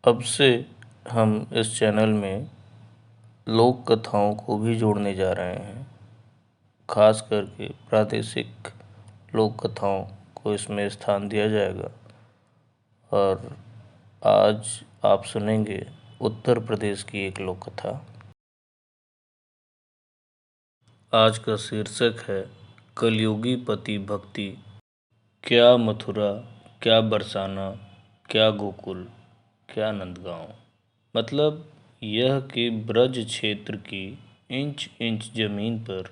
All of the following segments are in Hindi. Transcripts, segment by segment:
अब से हम इस चैनल में लोक कथाओं को भी जोड़ने जा रहे हैं। खास करके प्रादेशिक लोक कथाओं को इसमें स्थान दिया जाएगा। और आज आप सुनेंगे उत्तर प्रदेश की एक लोक कथा। आज का शीर्षक है कलयुगी पति भक्ति। क्या मथुरा, क्या बरसाना, क्या गोकुल, क्या नंदगांव। मतलब यह कि ब्रज क्षेत्र की इंच इंच जमीन पर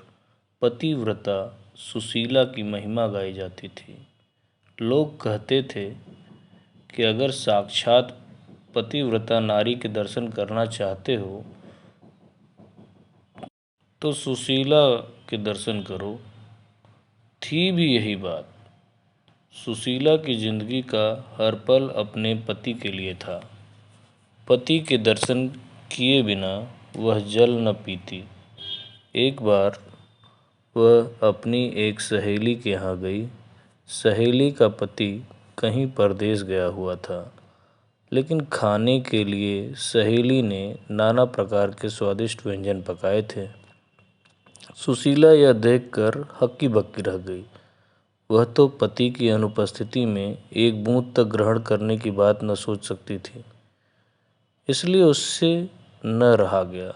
पतिव्रता सुशीला की महिमा गाई जाती थी। लोग कहते थे कि अगर साक्षात पतिव्रता नारी के दर्शन करना चाहते हो तो सुशीला के दर्शन करो। थी भी यही बात। सुशीला की जिंदगी का हर पल अपने पति के लिए था। पति के दर्शन किए बिना वह जल न पीती। एक बार वह अपनी एक सहेली के यहाँ गई। सहेली का पति कहीं परदेश गया हुआ था, लेकिन खाने के लिए सहेली ने नाना प्रकार के स्वादिष्ट व्यंजन पकाए थे। सुशीला यह देखकर हक्की बक्की रह गई। वह तो पति की अनुपस्थिति में एक बूंद तक ग्रहण करने की बात न सोच सकती थी, इसलिए उससे न रहा गया।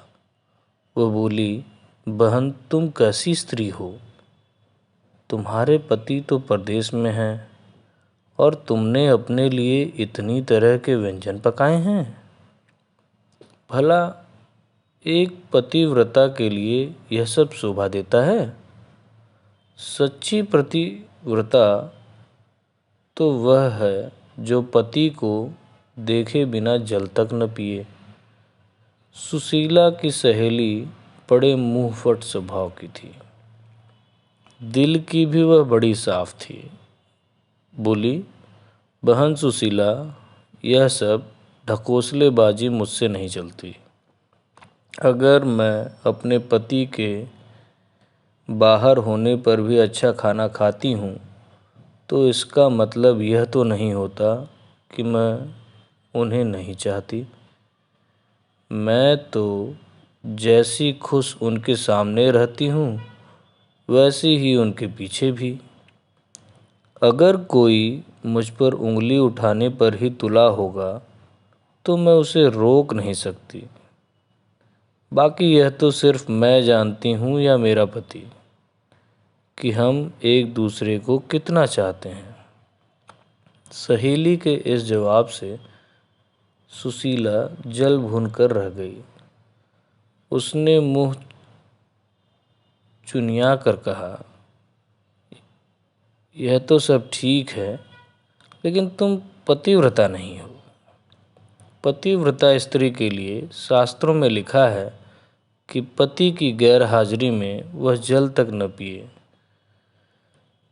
वह बोली, बहन तुम कैसी स्त्री हो? तुम्हारे पति तो परदेश में हैं और तुमने अपने लिए इतनी तरह के व्यंजन पकाए हैं। भला एक पतिव्रता के लिए यह सब शोभा देता है? सच्ची पतिव्रता तो वह है जो पति को देखे बिना जल तक न पिए। सुशीला की सहेली बड़े मुंहफट स्वभाव की थी। दिल की भी वह बड़ी साफ थी। बोली, बहन सुशीला, यह सब ढकोसलेबाजी मुझसे नहीं चलती। अगर मैं अपने पति के बाहर होने पर भी अच्छा खाना खाती हूँ तो इसका मतलब यह तो नहीं होता कि मैं उन्हें नहीं चाहती। मैं तो जैसी खुश उनके सामने रहती हूँ वैसी ही उनके पीछे भी। अगर कोई मुझ पर उंगली उठाने पर ही तुला होगा तो मैं उसे रोक नहीं सकती। बाकी यह तो सिर्फ मैं जानती हूँ या मेरा पति कि हम एक दूसरे को कितना चाहते हैं। सहेली के इस जवाब से सुशीला जल भूनकर रह गई। उसने मुंह चुनिया कर कहा, यह तो सब ठीक है, लेकिन तुम पतिव्रता नहीं हो। पतिव्रता स्त्री के लिए शास्त्रों में लिखा है कि पति की गैर हाजिरी में वह जल तक न पिए।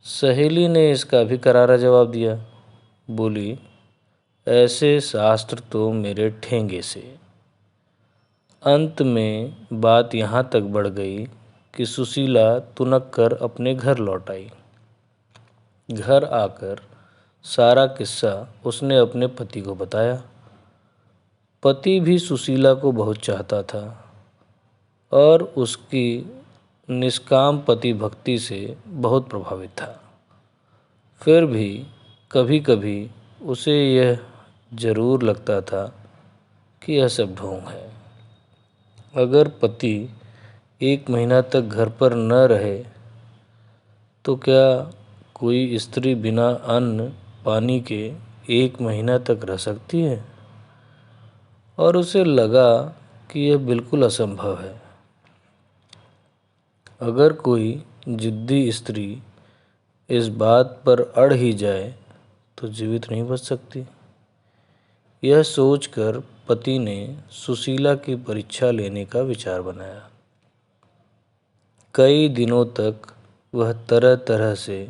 सहेली ने इसका भी करारा जवाब दिया। बोली, ऐसे शास्त्र तो मेरे ठेंगे से। अंत में बात यहाँ तक बढ़ गई कि सुशीला तुनक कर अपने घर लौट आई। घर आकर सारा किस्सा उसने अपने पति को बताया। पति भी सुशीला को बहुत चाहता था और उसकी निष्काम पति भक्ति से बहुत प्रभावित था। फिर भी कभी कभी उसे यह जरूर लगता था कि यह सब ढोंग है। अगर पति 1 महीना तक घर पर न रहे तो क्या कोई स्त्री बिना अन्न पानी के 1 महीना तक रह सकती है? और उसे लगा कि यह बिल्कुल असंभव है। अगर कोई जिद्दी स्त्री इस बात पर अड़ ही जाए तो जीवित नहीं बच सकती। यह सोचकर पति ने सुशीला की परीक्षा लेने का विचार बनाया। कई दिनों तक वह तरह तरह से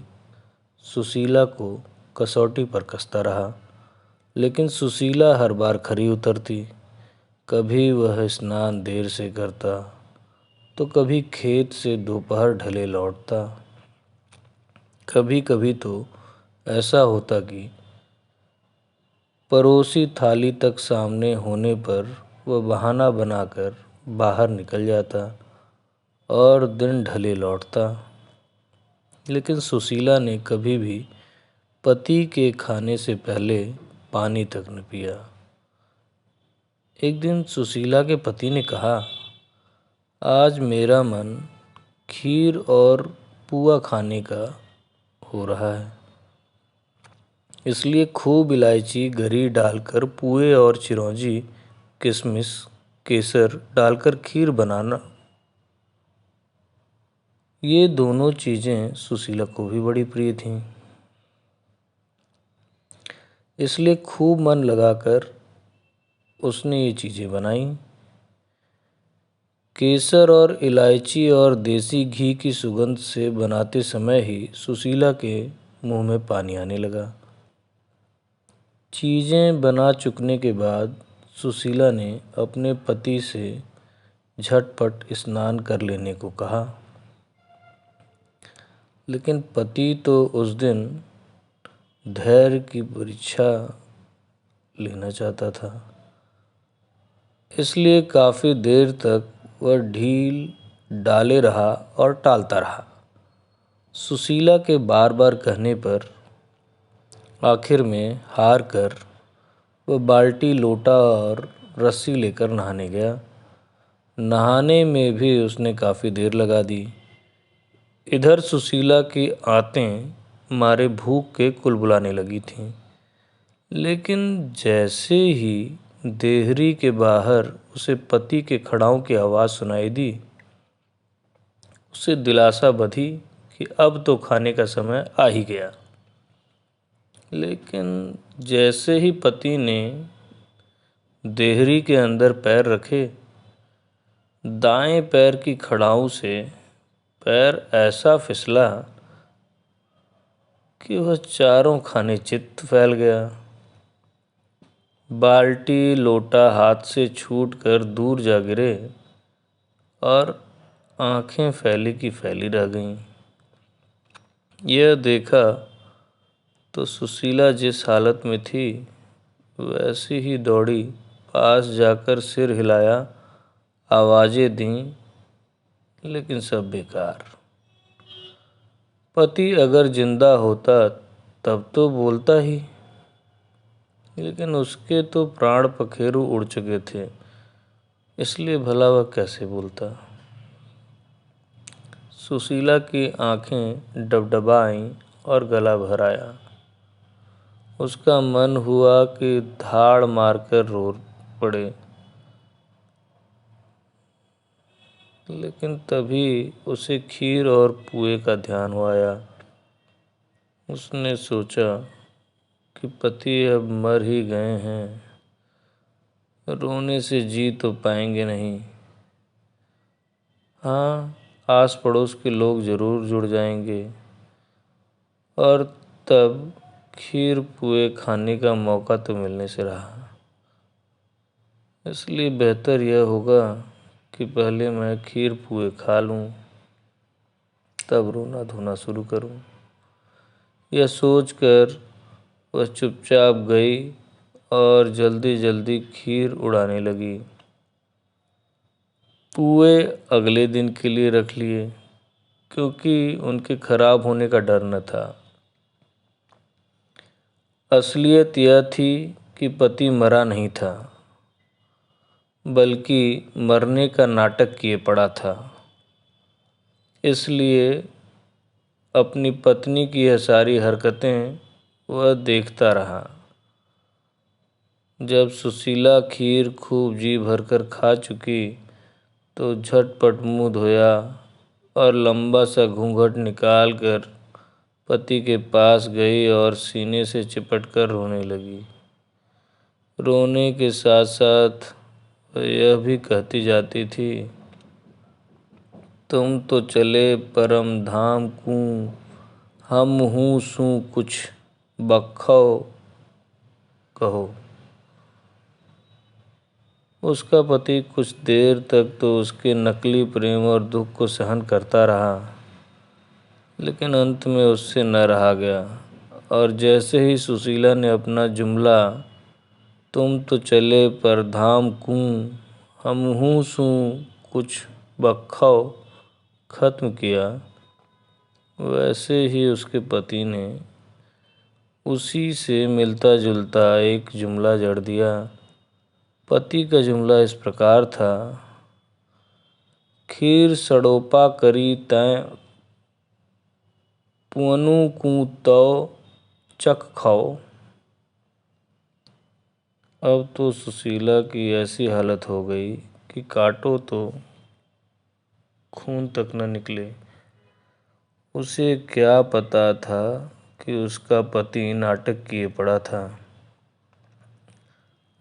सुशीला को कसौटी पर कसता रहा, लेकिन सुशीला हर बार खरी उतरती। कभी वह स्नान देर से करता तो कभी खेत से दोपहर ढले लौटता। कभी कभी तो ऐसा होता कि परोसी थाली तक सामने होने पर वह बहाना बनाकर बाहर निकल जाता और दिन ढले लौटता। लेकिन सुशीला ने कभी भी पति के खाने से पहले पानी तक न पिया। एक दिन सुशीला के पति ने कहा, आज मेरा मन खीर और पुआ खाने का हो रहा है, इसलिए खूब इलायची गरी डालकर पुए और चिरौंजी किशमिश केसर डालकर खीर बनाना। ये दोनों चीज़ें सुशीला को भी बड़ी प्रिय थीं, इसलिए खूब मन लगाकर उसने ये चीज़ें बनाईं। केसर और इलायची और देसी घी की सुगंध से बनाते समय ही सुशीला के मुंह में पानी आने लगा। चीज़ें बना चुकने के बाद सुशीला ने अपने पति से झटपट स्नान कर लेने को कहा। लेकिन पति तो उस दिन धैर्य की परीक्षा लेना चाहता था, इसलिए काफ़ी देर तक वह ढील डाले रहा और टालता रहा। सुशीला के बार बार कहने पर आखिर में हार कर वह बाल्टी लोटा और रस्सी लेकर नहाने गया। नहाने में भी उसने काफ़ी देर लगा दी। इधर सुशीला की आंतें मारे भूख के कुलबुलाने लगी थीं। लेकिन जैसे ही देहरी के बाहर उसे पति के खड़ाओं की आवाज़ सुनाई दी, उसे दिलासा बंधी कि अब तो खाने का समय आ ही गया। लेकिन जैसे ही पति ने देहरी के अंदर पैर रखे, दाएं पैर की खड़ाऊ से पैर ऐसा फिसला कि वह चारों खाने चित्त फैल गया। बाल्टी लोटा हाथ से छूटकर दूर जा गिरे और आंखें फैली की फैली रह गईं। यह देखा तो सुशीला जिस हालत में थी वैसी ही दौड़ी, पास जाकर सिर हिलाया, आवाज़ें दीं, लेकिन सब बेकार। पति अगर जिंदा होता तब तो बोलता ही, लेकिन उसके तो प्राण पखेरु उड़ चुके थे, इसलिए भला वह कैसे बोलता। सुशीला की आंखें डबडबाईं और गला भर आया। उसका मन हुआ कि धाड़ मारकर रो पड़े, लेकिन तभी उसे खीर और पुए का ध्यान आया। उसने सोचा कि पति अब मर ही गए हैं, रोने से जी तो पाएंगे नहीं। हाँ, आस पड़ोस के लोग ज़रूर जुड़ जाएंगे और तब खीर पुए खाने का मौका तो मिलने से रहा। इसलिए बेहतर यह होगा कि पहले मैं खीर पुए खा लूँ, तब रोना धोना शुरू करूँ। यह सोचकर वह चुपचाप गई और जल्दी जल्दी खीर उड़ाने लगी। पुए अगले दिन के लिए रख लिए, क्योंकि उनके खराब होने का डर न था। असलियत यह थी कि पति मरा नहीं था, बल्कि मरने का नाटक किए पड़ा था। इसलिए अपनी पत्नी की यह सारी हरकतें वह देखता रहा। जब सुशीला खीर खूब जी भरकर खा चुकी तो झटपट मुंह धोया और लंबा सा घूंघट निकाल कर पति के पास गई और सीने से चिपट कर रोने लगी। रोने के साथ साथ वह यह भी कहती जाती थी, तुम तो चले परम धाम को, हम हूँ सू कुछ बखौ कहो। उसका पति कुछ देर तक तो उसके नकली प्रेम और दुख को सहन करता रहा, लेकिन अंत में उससे न रहा गया और जैसे ही सुशीला ने अपना जुमला तुम तो चले पर धाम कूं, हमहू सूं कुछ बखौ खत्म किया। वैसे ही उसके पति ने उसी से मिलता जुलता एक जुमला जड़ दिया। पति का जुमला इस प्रकार था, खीर सड़ोपा करी तैं पुअनु कूं तौ चख खाओ। अब तो सुशीला की ऐसी हालत हो गई कि काटो तो खून तक न निकले। उसे क्या पता था कि उसका पति नाटक किए पड़ा था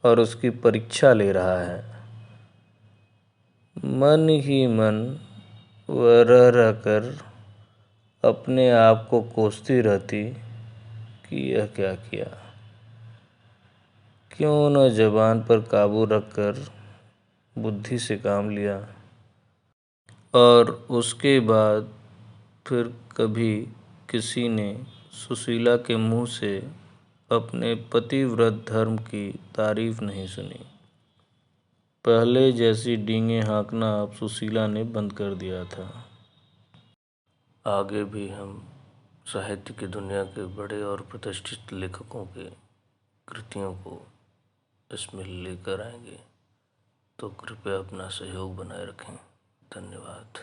और उसकी परीक्षा ले रहा है। मन ही मन वह रह रहकर अपने आप को कोसती रहती कि यह क्या किया, क्यों न ज़बान पर काबू रखकर बुद्धि से काम लिया। और उसके बाद फिर कभी किसी ने सुशीला के मुंह से अपने पतिव्रत धर्म की तारीफ नहीं सुनी। पहले जैसी डींगे हाँकना अब सुशीला ने बंद कर दिया था। आगे भी हम साहित्य की दुनिया के बड़े और प्रतिष्ठित लेखकों के कृतियों को इसमें लेकर आएंगे, तो कृपया अपना सहयोग बनाए रखें। धन्यवाद।